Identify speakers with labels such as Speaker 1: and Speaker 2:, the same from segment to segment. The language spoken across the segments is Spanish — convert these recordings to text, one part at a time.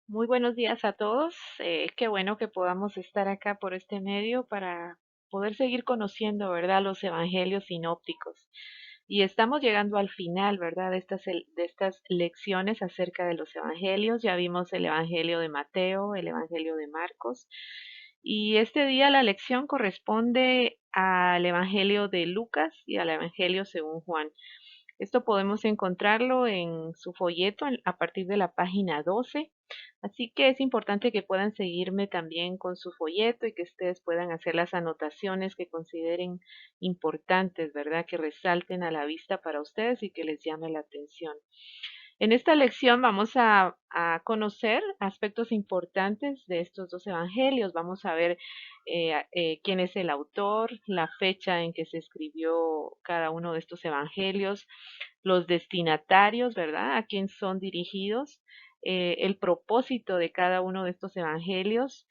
Speaker 1: Muy buenos días a todos. Qué bueno que podamos estar acá por este medio para poder seguir conociendo, ¿verdad?, los evangelios sinópticos. Y estamos llegando al final, ¿verdad?, de estas lecciones acerca de los evangelios. Ya vimos el evangelio de Mateo, el evangelio de Marcos. Y este día la lección corresponde al evangelio de Lucas y al evangelio según Juan. Esto podemos encontrarlo en su folleto a partir de la página 12. Así que es importante que puedan seguirme también con su folleto y que ustedes puedan hacer las anotaciones que consideren importantes, ¿verdad? Que resalten a la vista para ustedes y que les llame la atención. En esta lección vamos a conocer aspectos importantes de estos dos evangelios. Vamos a ver quién es el autor, la fecha en que se escribió cada uno de estos evangelios, los destinatarios, ¿verdad? A quién son dirigidos, el propósito de cada uno de estos evangelios.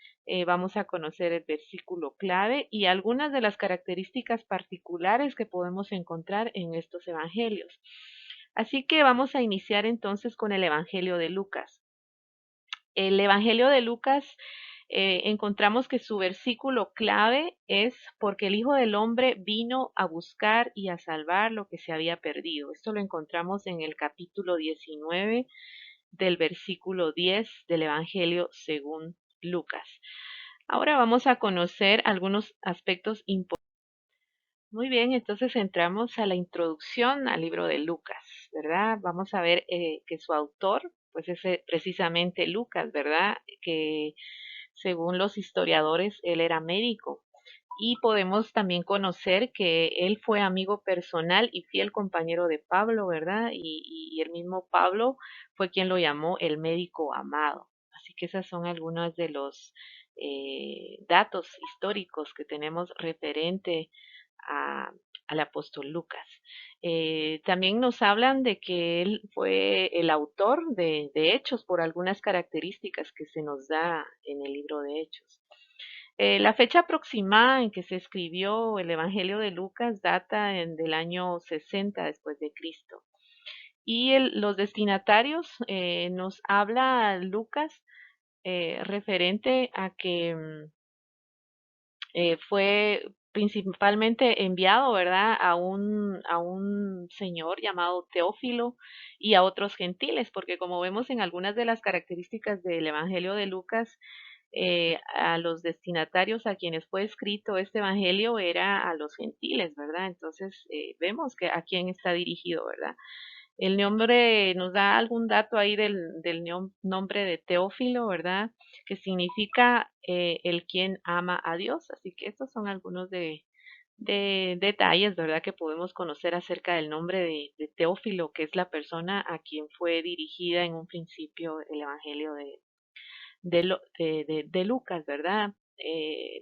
Speaker 1: Vamos a conocer el versículo clave y algunas de las características particulares que podemos encontrar en estos evangelios. Así que vamos a iniciar entonces con el Evangelio de Lucas. El Evangelio de Lucas encontramos que su versículo clave es porque el Hijo del Hombre vino a buscar y a salvar lo que se había perdido. Esto lo encontramos en el capítulo 19 del versículo 10 del Evangelio según Lucas. Ahora vamos a conocer algunos aspectos importantes. Muy bien, entonces entramos a la introducción al libro de Lucas, ¿verdad? Vamos a ver que su autor, pues es precisamente Lucas, ¿verdad? Que según los historiadores, él era médico. Y podemos también conocer que él fue amigo personal y fiel compañero de Pablo, ¿verdad? Y el mismo Pablo fue quien lo llamó el médico amado. Así que esas son algunos de los datos históricos que tenemos referente a- al apóstol Lucas. También nos hablan de que él fue el autor de Hechos por algunas características que se nos da en el libro de Hechos. La fecha aproximada en que se escribió el Evangelio de Lucas data del año 60 después de Cristo. Y los destinatarios nos habla Lucas referente a que fue principalmente enviado, ¿verdad?, a un señor llamado Teófilo y a otros gentiles, porque como vemos en algunas de las características del Evangelio de Lucas, a los destinatarios a quienes fue escrito este Evangelio era a los gentiles, ¿verdad? Entonces vemos que a quién está dirigido, ¿verdad? El nombre nos da algún dato ahí del nombre de Teófilo, ¿verdad? Que significa el quien ama a Dios. Así que estos son algunos de detalles, ¿verdad? Que podemos conocer acerca del nombre de Teófilo, que es la persona a quien fue dirigida en un principio el Evangelio de Lucas, ¿verdad?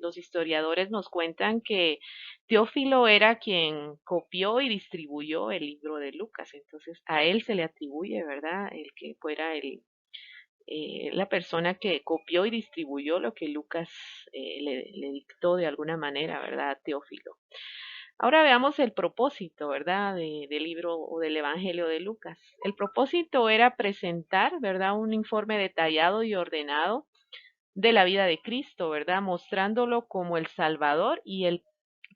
Speaker 1: Los historiadores nos cuentan que Teófilo era quien copió y distribuyó el libro de Lucas, entonces a él se le atribuye, ¿verdad? El que fuera la persona que copió y distribuyó lo que Lucas le dictó de alguna manera, ¿verdad? A Teófilo. Ahora veamos el propósito, ¿verdad? Del libro o del Evangelio de Lucas. El propósito era presentar, ¿verdad? Un informe detallado y ordenado de la vida de Cristo, ¿verdad? Mostrándolo como el Salvador y el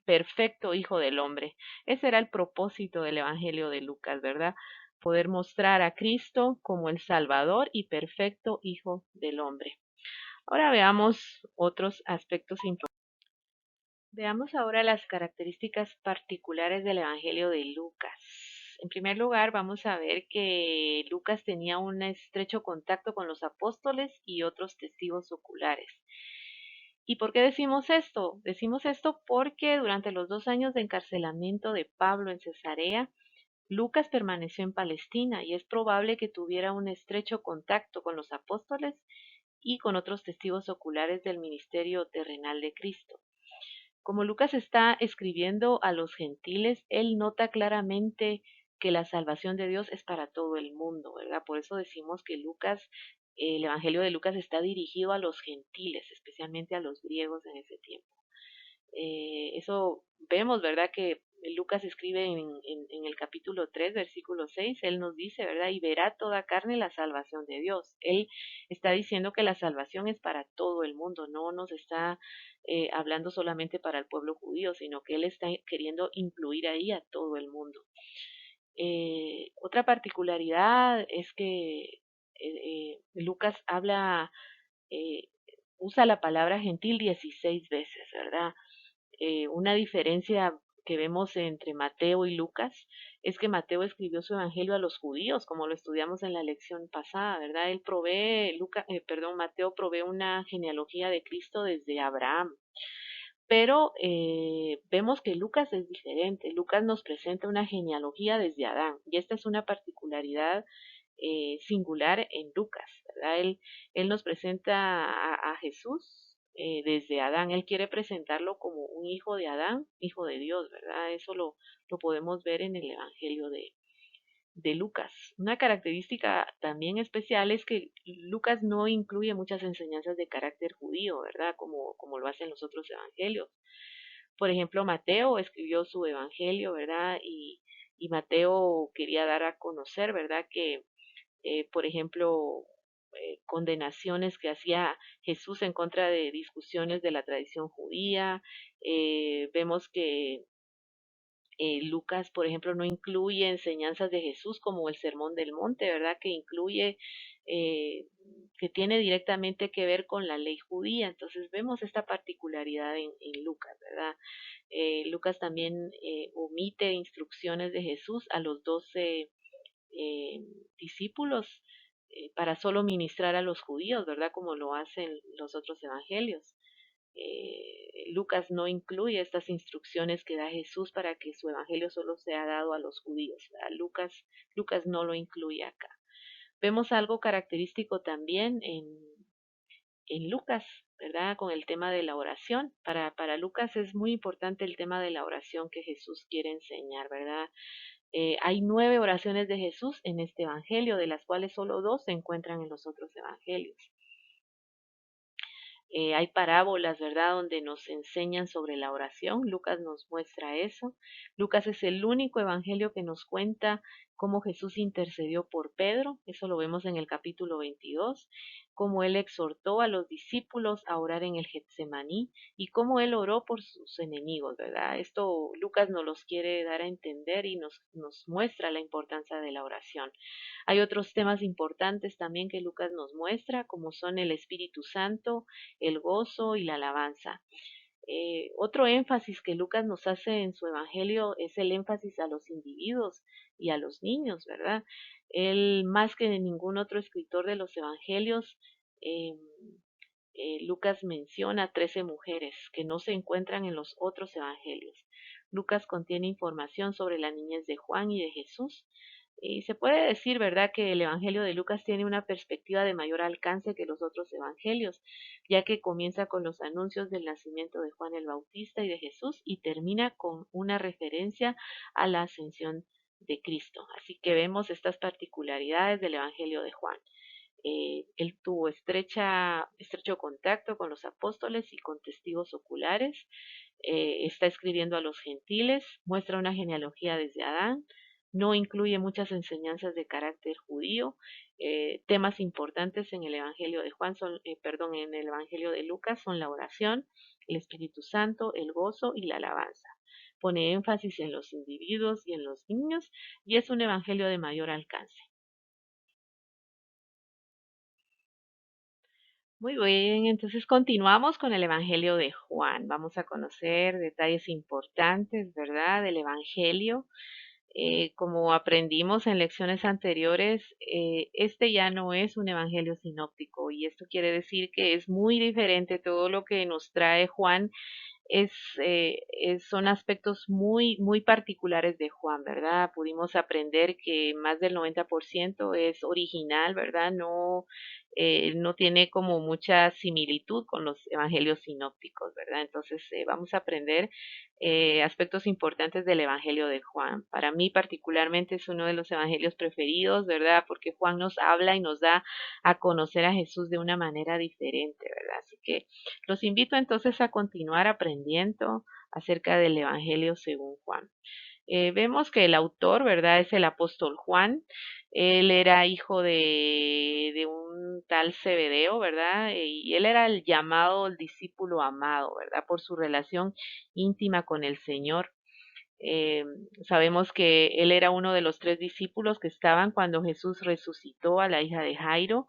Speaker 1: perfecto Hijo del Hombre. Ese era el propósito del Evangelio de Lucas, ¿verdad? Poder mostrar a Cristo como el Salvador y perfecto Hijo del Hombre. Ahora veamos otros aspectos importantes. Veamos ahora las características particulares del Evangelio de Lucas. En primer lugar, vamos a ver que Lucas tenía un estrecho contacto con los apóstoles y otros testigos oculares. ¿Y por qué decimos esto? Decimos esto porque durante los 2 años de encarcelamiento de Pablo en Cesarea, Lucas permaneció en Palestina y es probable que tuviera un estrecho contacto con los apóstoles y con otros testigos oculares del ministerio terrenal de Cristo. Como Lucas está escribiendo a los gentiles, él nota claramente que la salvación de Dios es para todo el mundo, ¿verdad? Por eso decimos que Lucas, el Evangelio de Lucas está dirigido a los gentiles, especialmente a los griegos en ese tiempo. Eso vemos, ¿verdad? Que Lucas escribe en el capítulo 3 versículo 6, él nos dice, ¿verdad? Y verá toda carne la salvación de Dios. Él está diciendo que la salvación es para todo el mundo, no nos está hablando solamente para el pueblo judío, sino que él está queriendo incluir ahí a todo el mundo. Otra particularidad es que Lucas habla, eh, usa la palabra gentil 16 veces, ¿verdad? Una diferencia que vemos entre Mateo y Lucas es que Mateo escribió su evangelio a los judíos, como lo estudiamos en la lección pasada, ¿verdad? Él provee, Mateo provee una genealogía de Cristo desde Abraham. Pero vemos que Lucas es diferente. Lucas nos presenta una genealogía desde Adán y esta es una particularidad singular en Lucas, ¿verdad? Él nos presenta a Jesús desde Adán. Él quiere presentarlo como un hijo de Adán, hijo de Dios, ¿verdad? Eso lo podemos ver en el Evangelio de Lucas. Una característica también especial es que Lucas no incluye muchas enseñanzas de carácter judío, ¿verdad? Como lo hacen los otros evangelios. Por ejemplo, Mateo escribió su evangelio, ¿verdad? Y Mateo quería dar a conocer, ¿verdad? Que, por ejemplo, condenaciones que hacía Jesús en contra de discusiones de la tradición judía. Vemos que Lucas, por ejemplo, no incluye enseñanzas de Jesús como el Sermón del Monte, ¿verdad? Que incluye, eh, que tiene directamente que ver con la ley judía. Entonces vemos esta particularidad en Lucas, ¿verdad? Lucas también omite instrucciones de Jesús a los 12 eh, discípulos para solo ministrar a los judíos, ¿verdad? Como lo hacen los otros evangelios. Lucas no incluye estas instrucciones que da Jesús para que su evangelio solo sea dado a los judíos. Lucas no lo incluye acá. Vemos algo característico también en Lucas, ¿verdad? Con el tema de la oración. Para Lucas es muy importante el tema de la oración que Jesús quiere enseñar, ¿verdad? Hay 9 oraciones de Jesús en este evangelio, de las cuales solo 2 se encuentran en los otros evangelios. Hay parábolas, ¿verdad?, donde nos enseñan sobre la oración. Lucas nos muestra eso. Lucas es el único evangelio que nos cuenta cómo Jesús intercedió por Pedro. Eso lo vemos en el capítulo 22. Cómo él exhortó a los discípulos a orar en el Getsemaní y cómo él oró por sus enemigos, ¿verdad? Esto Lucas nos los quiere dar a entender y nos muestra la importancia de la oración. Hay otros temas importantes también que Lucas nos muestra, como son el Espíritu Santo, el gozo y la alabanza. Otro énfasis que Lucas nos hace en su evangelio es el énfasis a los individuos y a los niños, ¿verdad? Él, más que ningún otro escritor de los evangelios, eh, Lucas menciona 13 mujeres que no se encuentran en los otros evangelios. Lucas contiene información sobre la niñez de Juan y de Jesús. Y se puede decir, ¿verdad?, que el Evangelio de Lucas tiene una perspectiva de mayor alcance que los otros evangelios, ya que comienza con los anuncios del nacimiento de Juan el Bautista y de Jesús y termina con una referencia a la ascensión de Cristo. Así que vemos estas particularidades del Evangelio de Juan. Él tuvo estrecho contacto con los apóstoles y con testigos oculares. Está escribiendo a los gentiles, muestra una genealogía desde Adán, no incluye muchas enseñanzas de carácter judío. Temas importantes en el Evangelio de en el Evangelio de Lucas son la oración, el Espíritu Santo, el gozo y la alabanza. Pone énfasis en los individuos y en los niños y es un evangelio de mayor alcance. Muy bien, entonces continuamos con el Evangelio de Juan. Vamos a conocer detalles importantes, ¿verdad?, del Evangelio. Como aprendimos en lecciones anteriores, este ya no es un Evangelio sinóptico y esto quiere decir que es muy diferente todo lo que nos trae Juan es, son aspectos muy particulares de Juan, ¿verdad? Pudimos aprender que más del 90% es original, ¿verdad? No tiene como mucha similitud con los evangelios sinópticos, ¿verdad? Entonces vamos a aprender aspectos importantes del Evangelio de Juan. Para mí particularmente es uno de los evangelios preferidos, ¿verdad? Porque Juan nos habla y nos da a conocer a Jesús de una manera diferente, ¿verdad? Así que los invito entonces a continuar aprendiendo, acerca del Evangelio según Juan. Vemos que el autor, ¿verdad? Es el apóstol Juan. Él era hijo de un tal Zebedeo, ¿verdad? Y él era el llamado el discípulo amado, ¿verdad? Por su relación íntima con el Señor. Eh, Sabemos que él era uno de los tres discípulos que estaban cuando Jesús resucitó a la hija de Jairo,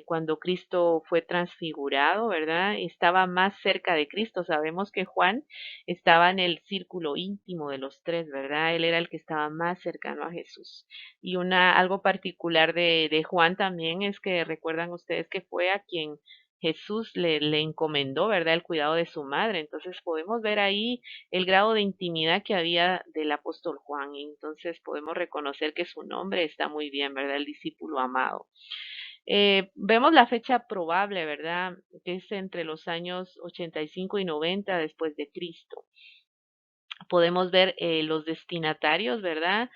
Speaker 1: cuando Cristo fue transfigurado, ¿verdad? Estaba más cerca de Cristo. Sabemos que Juan estaba en el círculo íntimo de los tres, ¿verdad? Él era el que estaba más cercano a Jesús. Y algo particular de Juan también es que recuerdan ustedes que fue a quien Jesús le encomendó, ¿verdad? El cuidado de su madre. Entonces podemos ver ahí el grado de intimidad que había del apóstol Juan. Y entonces podemos reconocer que su nombre está muy bien, ¿verdad? El discípulo amado. Vemos la fecha probable, ¿verdad? Que es entre los años 85 y 90 después de Cristo. Podemos ver los destinatarios, ¿verdad?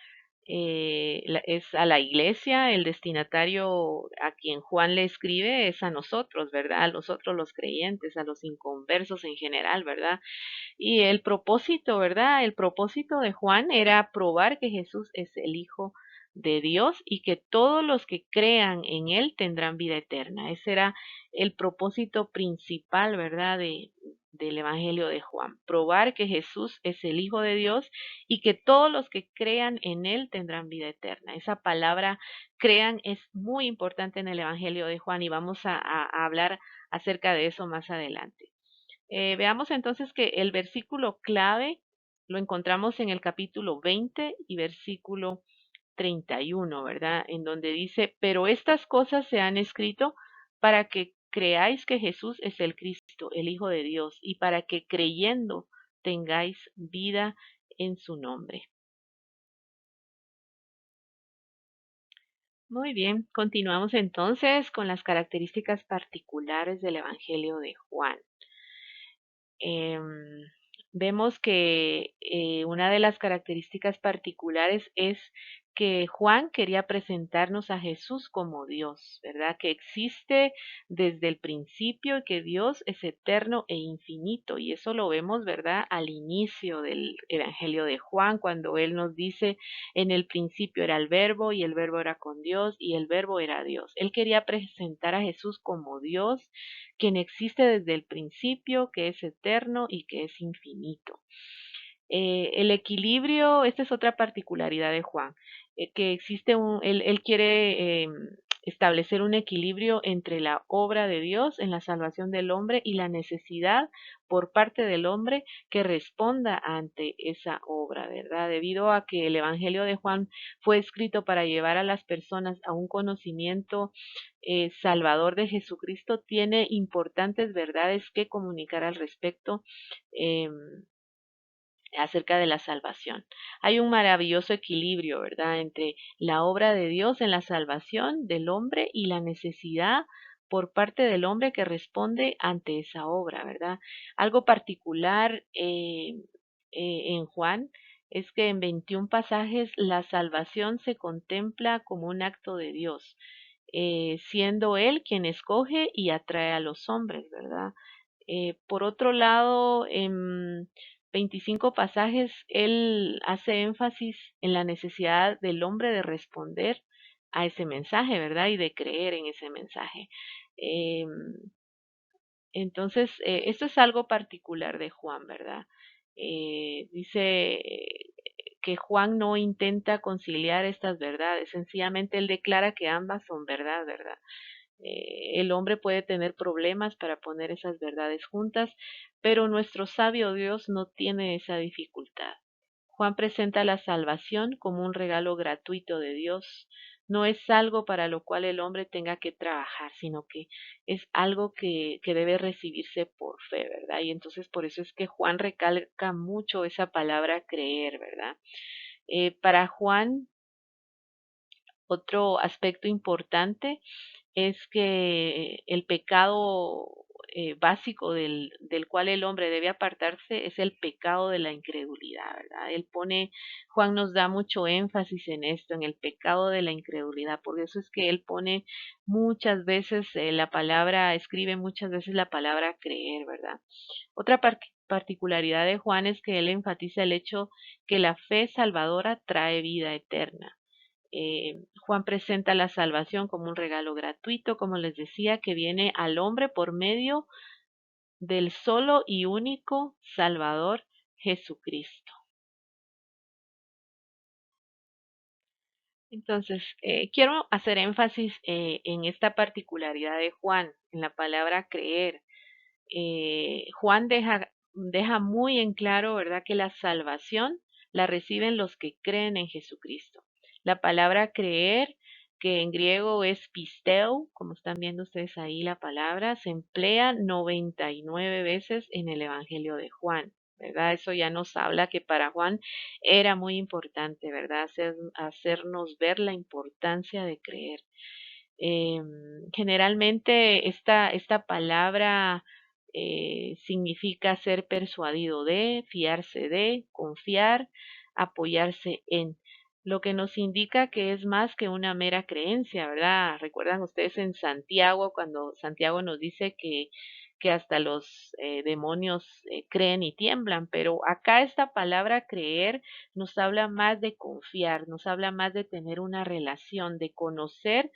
Speaker 1: Es a la iglesia, el destinatario a quien Juan le escribe es a nosotros, ¿verdad? A nosotros los creyentes, a los inconversos en general, ¿verdad? Y el propósito, ¿verdad? El propósito de Juan era probar que Jesús es el Hijo de Dios y que todos los que crean en Él tendrán vida eterna. Ese era el propósito principal, ¿verdad? Del Evangelio de Juan. Probar que Jesús es el Hijo de Dios y que todos los que crean en Él tendrán vida eterna. Esa palabra crean es muy importante en el Evangelio de Juan y vamos a hablar acerca de eso más adelante. Veamos entonces que el versículo clave lo encontramos en el capítulo 20 y versículo 31, ¿verdad? En donde dice, pero estas cosas se han escrito para que creáis que Jesús es el Cristo, el Hijo de Dios, y para que creyendo tengáis vida en su nombre. Muy bien, continuamos entonces con las características particulares del Evangelio de Juan. Em, Vemos que una de las características particulares es que Juan quería presentarnos a Jesús como Dios, ¿verdad? Que existe desde el principio y que Dios es eterno e infinito. Y eso lo vemos, ¿verdad? Al inicio del Evangelio de Juan, cuando él nos dice, en el principio era el verbo y el verbo era con Dios y el verbo era Dios. Él quería presentar a Jesús como Dios, quien existe desde el principio, que es eterno y que es infinito. El equilibrio, esta es otra particularidad de Juan, que existe él quiere establecer un equilibrio entre la obra de Dios en la salvación del hombre y la necesidad por parte del hombre que responda ante esa obra, ¿verdad? Debido a que el Evangelio de Juan fue escrito para llevar a las personas a un conocimiento salvador de Jesucristo, tiene importantes verdades que comunicar al respecto. em, Acerca de la salvación. Hay un maravilloso equilibrio, ¿verdad?, entre la obra de Dios en la salvación del hombre y la necesidad por parte del hombre que responde ante esa obra, ¿verdad? Algo particular en Juan es que en 21 pasajes la salvación se contempla como un acto de Dios, siendo Él quien escoge y atrae a los hombres, ¿verdad? Por otro lado, en 25 pasajes, él hace énfasis en la necesidad del hombre de responder a ese mensaje, ¿verdad? Y de creer en ese mensaje. Em, entonces, esto es algo particular de Juan, ¿verdad? Dice que Juan no intenta conciliar estas verdades, sencillamente él declara que ambas son verdad, ¿verdad? El hombre puede tener problemas para poner esas verdades juntas, pero nuestro sabio Dios no tiene esa dificultad. Juan presenta la salvación como un regalo gratuito de Dios. No es algo para lo cual el hombre tenga que trabajar, sino que es algo que debe recibirse por fe, ¿verdad? Y entonces por eso es que Juan recalca mucho esa palabra creer, ¿verdad? Para Juan, otro aspecto importante es que el pecado básico del cual el hombre debe apartarse es el pecado de la incredulidad, ¿verdad? Juan nos da mucho énfasis en esto, en el pecado de la incredulidad, por eso es que él pone muchas veces la palabra, escribe muchas veces la palabra creer, ¿verdad? Otra particularidad de Juan es que él enfatiza el hecho que la fe salvadora trae vida eterna. Juan presenta la salvación como un regalo gratuito, como les decía, que viene al hombre por medio del solo y único Salvador Jesucristo. Entonces, quiero hacer énfasis en esta particularidad de Juan, en la palabra creer. Juan deja muy en claro, ¿verdad?, que la salvación la reciben los que creen en Jesucristo. La palabra creer, que en griego es pisteu, como están viendo ustedes ahí la palabra, se emplea 99 veces en el Evangelio de Juan. ¿Verdad? Eso ya nos habla que para Juan era muy importante, ¿verdad? Hacernos ver la importancia de creer. Eh, Generalmente esta palabra significa ser persuadido de, fiarse de, confiar, apoyarse en, lo que nos indica que es más que una mera creencia, ¿verdad? Recuerdan ustedes en Santiago, cuando Santiago nos dice que hasta los demonios creen y tiemblan, pero acá esta palabra creer nos habla más de confiar, nos habla más de tener una relación, de conocer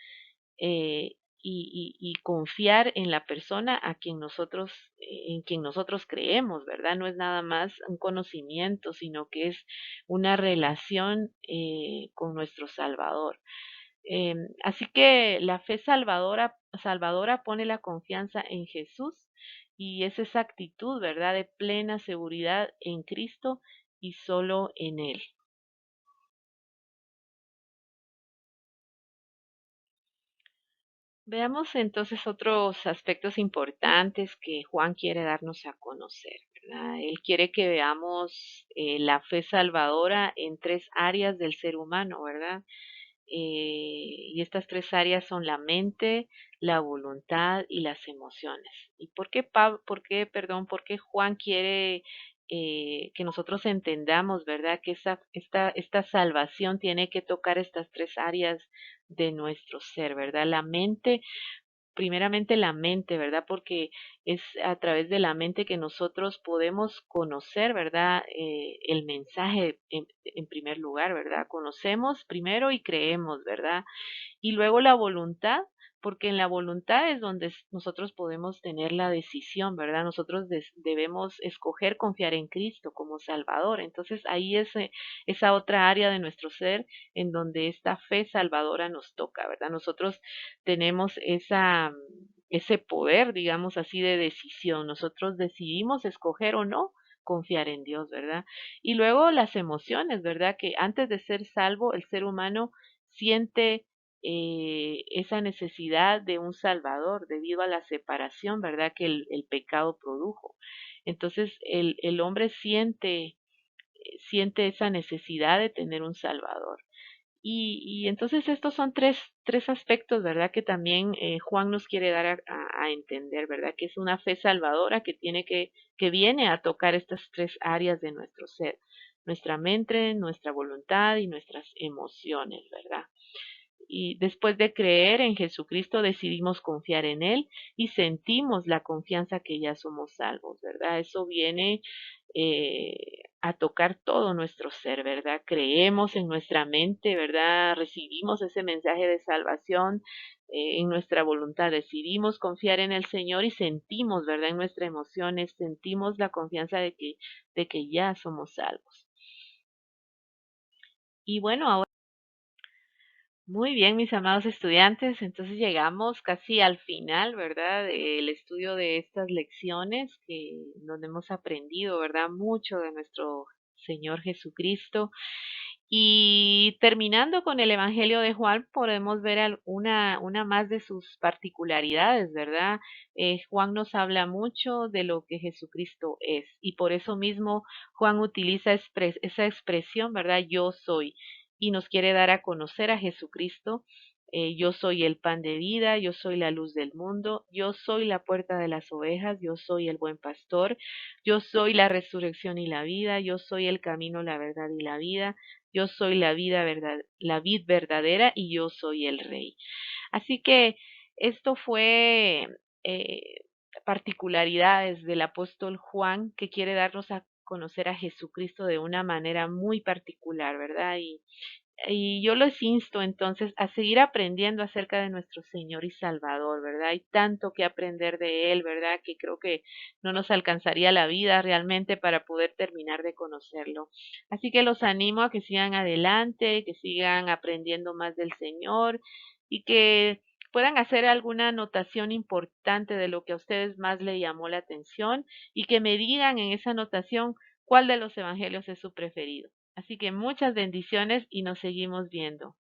Speaker 1: y confiar en la persona en quien nosotros creemos, ¿verdad? No es nada más un conocimiento, sino que es una relación con nuestro Salvador. Así que la fe salvadora pone la confianza en Jesús y es esa actitud, ¿verdad? De plena seguridad en Cristo y solo en Él. Veamos entonces otros aspectos importantes que Juan quiere darnos a conocer, ¿verdad? Él quiere que veamos la fe salvadora en tres áreas del ser humano, ¿verdad? Y estas tres áreas son la mente, la voluntad y las emociones. ¿Y por qué Juan quiere que nosotros entendamos, ¿verdad? Que esta salvación tiene que tocar estas tres áreas de nuestro ser, ¿verdad? La mente, primeramente la mente, ¿verdad? Porque es a través de la mente que nosotros podemos conocer, ¿verdad? El mensaje en primer lugar, ¿verdad? Conocemos primero y creemos, ¿verdad? Y luego la voluntad, porque en la voluntad es donde nosotros podemos tener la decisión, ¿verdad? Nosotros debemos escoger confiar en Cristo como Salvador. Entonces ahí es esa otra área de nuestro ser en donde esta fe salvadora nos toca, ¿verdad? Nosotros tenemos ese poder, digamos así, de decisión. Nosotros decidimos escoger o no confiar en Dios, ¿verdad? Y luego las emociones, ¿verdad? Que antes de ser salvo, el ser humano siente esa necesidad de un Salvador debido a la separación, ¿verdad? Que el pecado produjo. Entonces el hombre siente esa necesidad de tener un Salvador. Y entonces estos son tres aspectos, ¿verdad? Que también Juan nos quiere dar a entender, ¿verdad? Que es una fe salvadora que viene a tocar estas tres áreas de nuestro ser, nuestra mente, nuestra voluntad y nuestras emociones, ¿verdad? Y después de creer en Jesucristo decidimos confiar en Él y sentimos la confianza que ya somos salvos, ¿verdad? Eso viene a tocar todo nuestro ser, ¿verdad? Creemos en nuestra mente, ¿verdad? Recibimos ese mensaje de salvación en nuestra voluntad, decidimos confiar en el Señor y sentimos, ¿verdad? En nuestras emociones, sentimos la confianza de que ya somos salvos. Y bueno, ahora muy bien, mis amados estudiantes, entonces llegamos casi al final, ¿verdad? Del estudio de estas lecciones donde hemos aprendido, ¿verdad? Mucho de nuestro Señor Jesucristo. Y terminando con el Evangelio de Juan, podemos ver una más de sus particularidades, ¿verdad? Juan nos habla mucho de lo que Jesucristo es y por eso mismo Juan utiliza esa expresión, ¿verdad? Yo soy y nos quiere dar a conocer a Jesucristo. Yo soy el pan de vida, yo soy la luz del mundo, yo soy la puerta de las ovejas, yo soy el buen pastor, yo soy la resurrección y la vida, yo soy el camino, la verdad y la vida, yo soy la vid verdadera y yo soy el rey. Así que esto fue eh, particularidades del apóstol Juan que quiere darnos a conocer a Jesucristo de una manera muy particular, ¿verdad? Y yo los insto entonces a seguir aprendiendo acerca de nuestro Señor y Salvador, ¿verdad? Hay tanto que aprender de Él, ¿verdad? Que creo que no nos alcanzaría la vida realmente para poder terminar de conocerlo. Así que los animo a que sigan adelante, que sigan aprendiendo más del Señor y que puedan hacer alguna anotación importante de lo que a ustedes más le llamó la atención y que me digan en esa anotación cuál de los evangelios es su preferido. Así que muchas bendiciones y nos seguimos viendo.